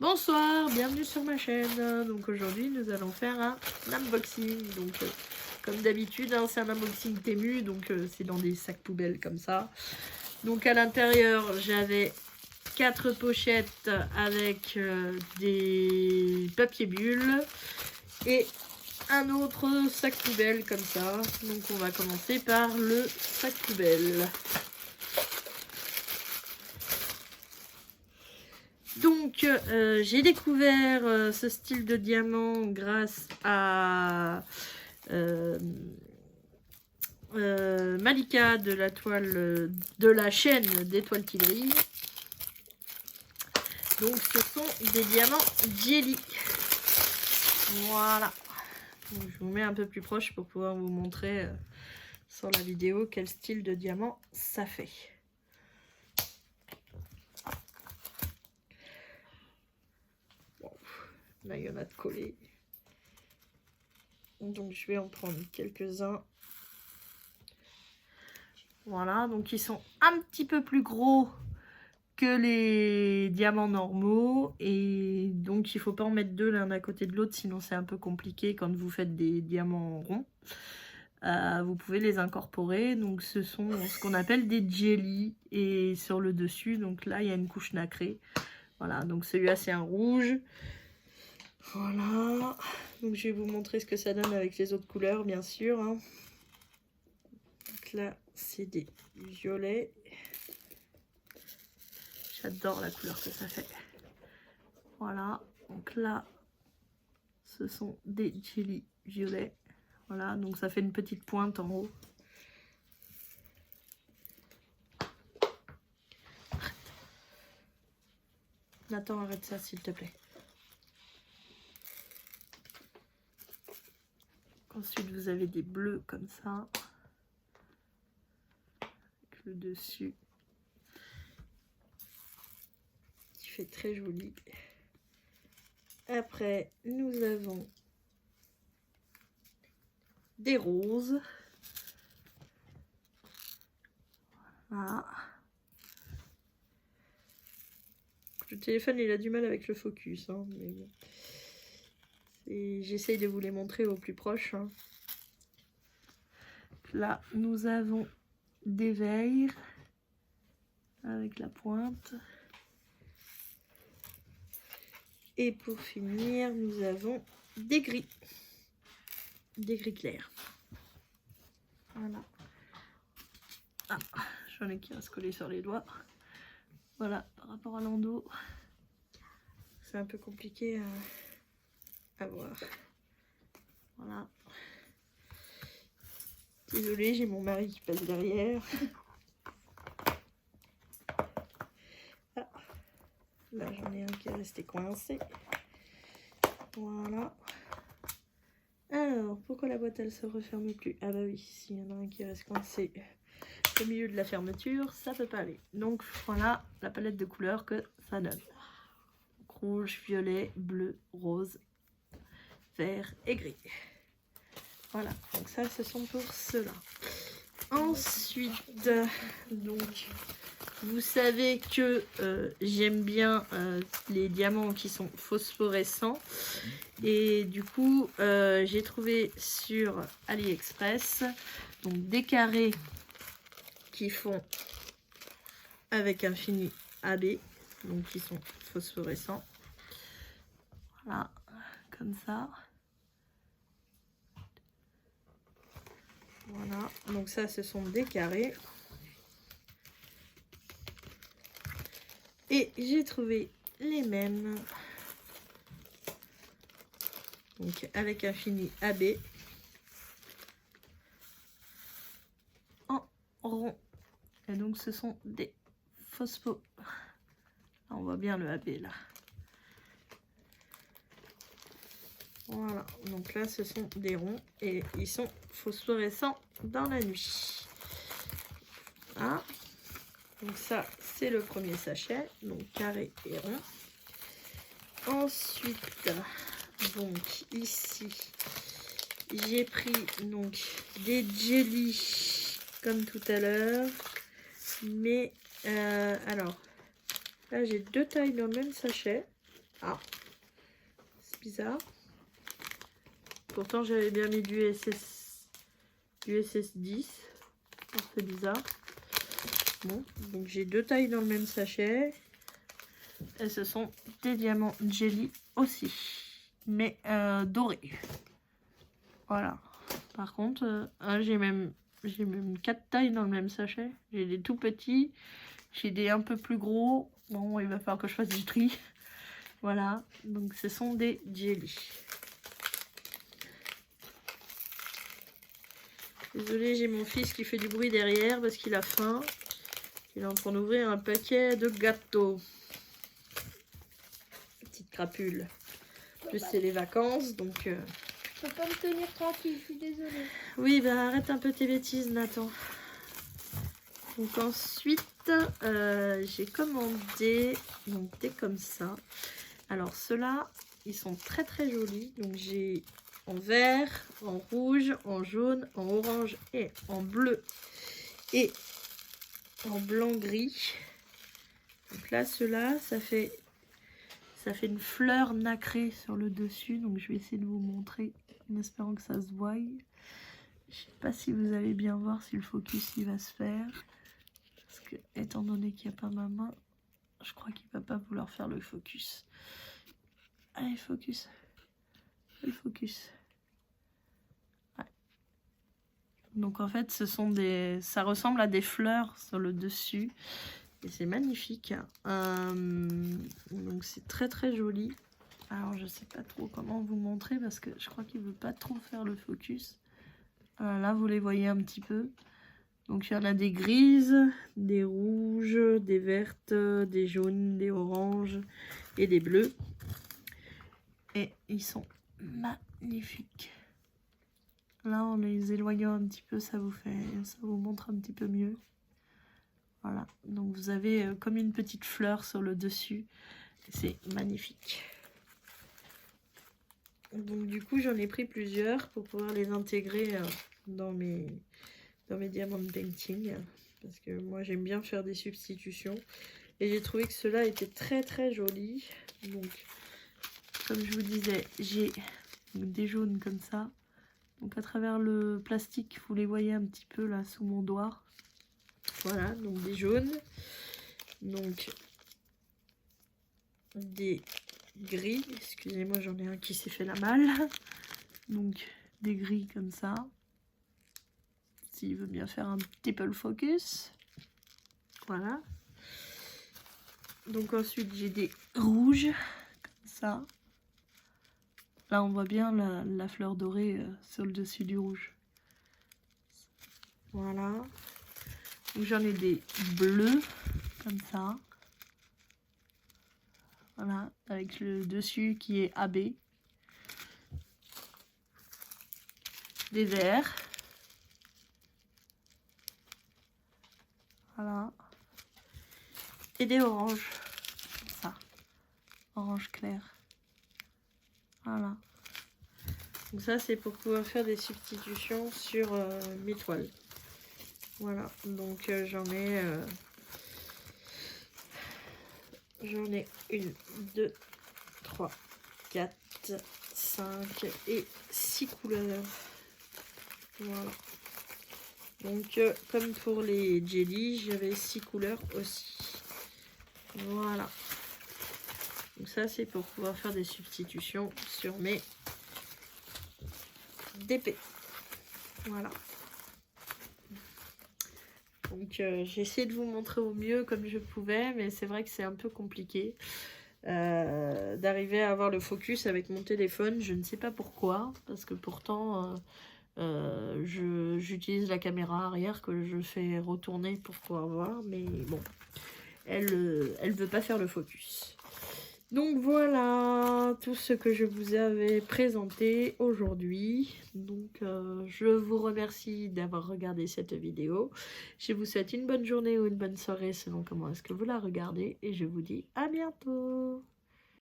Bonsoir, bienvenue sur ma chaîne. Donc aujourd'hui nous allons faire un unboxing. Donc comme d'habitude c'est un unboxing Temu, donc c'est dans des sacs poubelles comme ça. Donc à l'intérieur j'avais 4 pochettes avec des papiers bulles et un autre sac poubelle comme ça. Donc on va commencer par le sac poubelle. Donc j'ai découvert ce style de diamant grâce à Malika de la toile de la chaîne d'Étoiles qui brillent. Donc ce sont des diamants jelly. Voilà. Donc, je vous mets un peu plus proche pour pouvoir vous montrer sur la vidéo quel style de diamant ça fait. Bon, là il y en a de collés. Donc je vais en prendre quelques-uns. Voilà, donc ils sont un petit peu plus gros que les diamants normaux. Et donc il ne faut pas en mettre deux l'un à côté de l'autre, sinon c'est un peu compliqué quand vous faites des diamants ronds. Vous pouvez les incorporer. Donc ce sont ce qu'on appelle des jelly. Et sur le dessus, donc là il y a une couche nacrée. Voilà, donc celui-là c'est un rouge. Voilà, donc je vais vous montrer ce que ça donne avec les autres couleurs, bien sûr. Hein. Donc là, c'est des violets. J'adore la couleur que ça fait. Voilà, donc là, ce sont des jelly violets. Voilà, donc ça fait une petite pointe en haut. Nathan, arrête ça, s'il te plaît. Ensuite, vous avez des bleus comme ça. Avec le dessus. Qui fait très joli. Après, nous avons des roses. Voilà. Le téléphone, il a du mal avec le focus. Hein, mais bon. J'essaye de vous les montrer au plus proche. Hein. Là, nous avons des verts avec la pointe. Et pour finir, nous avons des gris. Des gris clairs. Voilà. Ah, j'en ai qui restent collés sur les doigts. Voilà, par rapport à l'endos, c'est un peu compliqué à voir. Voilà. Désolée, j'ai mon mari qui passe derrière. Ah, là, j'en ai un qui est resté coincé. Voilà. Alors, pourquoi la boîte, elle se referme plus? Ah bah oui, s'il y en a un qui reste coincé au milieu de la fermeture, ça peut pas aller. Donc voilà la palette de couleurs que ça donne. Rouge, violet, bleu, rose, vert et gris. Voilà, donc ça ce sont pour cela. Ensuite, donc vous savez que j'aime bien les diamants qui sont phosphorescents. Et du coup, j'ai trouvé sur AliExpress donc des carrés qui font avec un fini AB, donc qui sont phosphorescents. Voilà, comme ça. Voilà, donc ça ce sont des carrés. Et j'ai trouvé les mêmes. Donc avec un fini AB. En rond. Et donc ce sont des phospho. On voit bien le AB là. Voilà, donc là ce sont des ronds et ils sont phosphorescents dans la nuit. Voilà. Donc ça c'est le premier sachet, donc carré et rond. Ensuite, donc ici j'ai pris donc des jelly comme tout à l'heure, mais alors là j'ai deux tailles dans le même sachet. Ah, c'est bizarre. Pourtant, j'avais bien mis du SS10. C'est bizarre. Bon, donc j'ai 2 tailles dans le même sachet. Et ce sont des diamants jelly aussi. Mais dorés. Voilà. Par contre, j'ai même 4 tailles dans le même sachet. J'ai des tout petits. J'ai des un peu plus gros. Bon, il va falloir que je fasse du tri. Voilà. Donc ce sont des jelly. Désolée, j'ai mon fils qui fait du bruit derrière parce qu'il a faim. Il est en train d'ouvrir un paquet de gâteaux. Petite crapule. En plus, c'est les vacances, donc... Je peux pas me tenir tranquille, je suis désolée. Oui, bah arrête un peu tes bêtises, Nathan. Donc ensuite, j'ai commandé donc, des comme ça. Alors ceux-là, ils sont très très jolis. Donc j'ai en vert, en rouge, en jaune, en orange et en bleu. Et en blanc gris. Donc là, ceux-là, ça fait une fleur nacrée sur le dessus. Donc je vais essayer de vous montrer en espérant que ça se voie. Je sais pas si vous allez bien voir si le focus il va se faire. Parce que étant donné qu'il n'y a pas ma main, je crois qu'il va pas vouloir faire le focus. Allez, focus. Le focus. Ouais. Donc en fait, ça ressemble à des fleurs sur le dessus. Et c'est magnifique. Donc c'est très très joli. Alors je sais pas trop comment vous montrer parce que je crois qu'il veut pas trop faire le focus. Là vous les voyez un petit peu. Donc il y en a des grises, des rouges, des vertes, des jaunes, des oranges et des bleus. Et ils sont magnifiques. Là en les éloignant un petit peu, ça vous montre un petit peu mieux. Voilà, donc vous avez comme une petite fleur sur le dessus. C'est magnifique. Donc du coup j'en ai pris plusieurs pour pouvoir les intégrer dans mes diamond painting. Parce que moi j'aime bien faire des substitutions. Et j'ai trouvé que ceux-là étaient très très jolis. Donc comme je vous disais, j'ai des jaunes comme ça. Donc à travers le plastique, vous les voyez un petit peu là sous mon doigt. Voilà, donc des jaunes. Donc des gris. Excusez-moi, j'en ai un qui s'est fait la malle. Donc des gris comme ça. S'il veut bien faire un petit peu le focus. Voilà. Donc ensuite j'ai des rouges comme ça. Là on voit bien la fleur dorée sur le dessus du rouge. Voilà. Donc j'en ai des bleus comme ça. Voilà, avec le dessus qui est AB. Des verts. Voilà. Et des oranges. Comme ça. Orange clair. Voilà. Donc ça c'est pour pouvoir faire des substitutions sur mes toiles. Voilà. Donc j'en ai 1, 2, 3, 4, 5 et 6 couleurs. Voilà. Donc comme pour les jelly, j'avais 6 couleurs aussi. Voilà. Donc ça c'est pour pouvoir faire des substitutions sur mes DP. Voilà. Donc j'ai essayé de vous montrer au mieux comme je pouvais, mais c'est vrai que c'est un peu compliqué d'arriver à avoir le focus avec mon téléphone. Je ne sais pas pourquoi, parce que pourtant j'utilise la caméra arrière que je fais retourner pour pouvoir voir, mais bon, elle veut pas faire le focus. Donc voilà tout ce que je vous avais présenté aujourd'hui. Donc je vous remercie d'avoir regardé cette vidéo. Je vous souhaite une bonne journée ou une bonne soirée selon comment est-ce que vous la regardez. Et je vous dis à bientôt.